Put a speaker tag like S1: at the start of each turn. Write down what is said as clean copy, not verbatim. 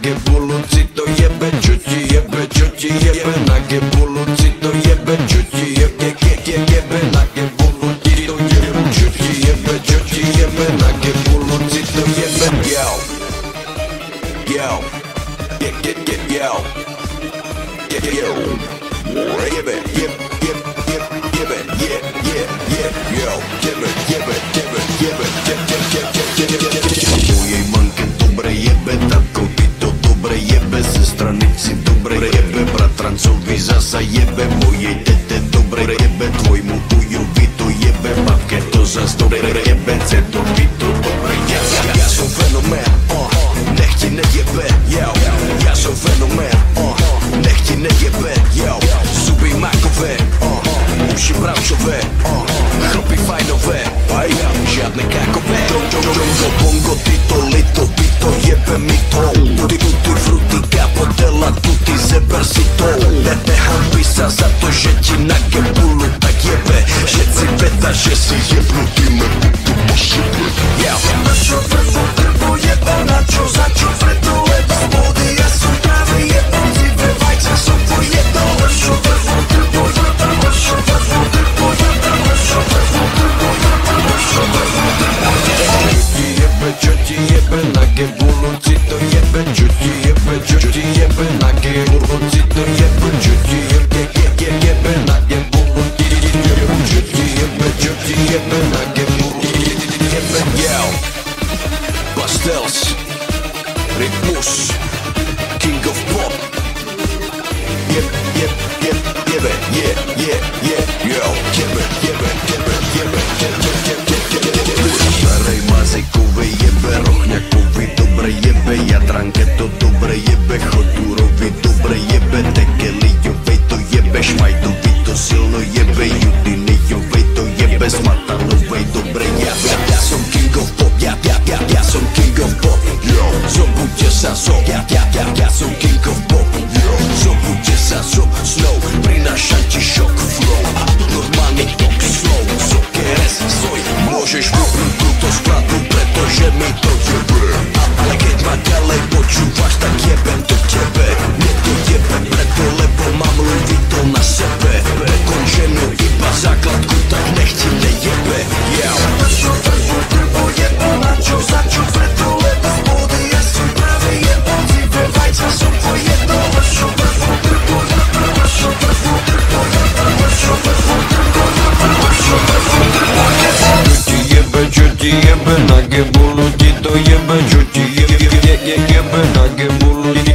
S1: nagie buluci to jebe, čo ti jebe, nagie buluci to jebe, čo ti jebe, nagie buluci to jebe, čo ti jebe, nagie buluci to jebe, yo, mojej manke dobre jebe, tatkovi to dobre jebe, sestranici dobre jebe, bratrancovi zasa jebe, mojej tete dobre jebe, tvojmu ujovi to jebe, babke to zas dobre jebe, cetovi to dobre jebe. Ja som fenomén, nech ti nejebe, ja som fenomén, nech ti nejebe, zuby makové, uši bravčové, chlpy fajnové, žiadne kakové. Bongo, tito, lito, pito, jebe mi to. Tutti frutti, capodella, tutti zeber si to. Nehambi sa za to, že ti nagie bulu tak jebe, všetci veda, že si jebnutý nebudu pošebe. Na čo vrbo, drbo jebe, na čo, za čo preto leba vody, ja som práve jebom, zive vajca som pojedol. Na čo vrbo, drbo jebe, na čo vrbo, drbo jebe, na čo vrbo, drbo jebe, na čo vrbo, drbo jebe. Čo ti jebe, nagie buluci to jebe, čo ti jebe, nagie buluci to jebe, čo ti jebe, nagie buluci to jebe, čo ti jebe, nagie buluci to jebe, yo, Pastels, Ritmus, King of Pop, jebe, starej mazejkovej jebe, rochňakovi dobre jebe, Jadranke to dobre jebe, Chodúrovi dobre jebe, Tekelijovej to jebe, Šmajdovi to silno jebe, Judinijovej to jebe, Smatanovej dobre jebe. Ja som King of Pop, ja som King of Pop, zobudte sa som, ja som King of Pop, zobudte sa som, Snow, prinášam ti šok flow, normálny tok slow, sokeres, svoj, môžeš vypnúť túto skladbu, pretože mi to jebe, ale keď ma ďalej počúvaš, tak jebem to tebe, mne to jebe preto, lebo mám Louis Vuitton na sebe, končenú iba základku, tak nech ti nejebe, na čo vrbo, drbo jebe, na čo, za čo preto, lebo vody, ja som práve jebom, zive vajca som pojedol. Na čo vrbo, drbo jebe, na čo vrbo, drbo jebe, na čo vrbo, drbo jebe, na čo vrbo, drbo jebe. Čo ti jebe, nagie buluci to jebe, čo ti jebe, nagie buluci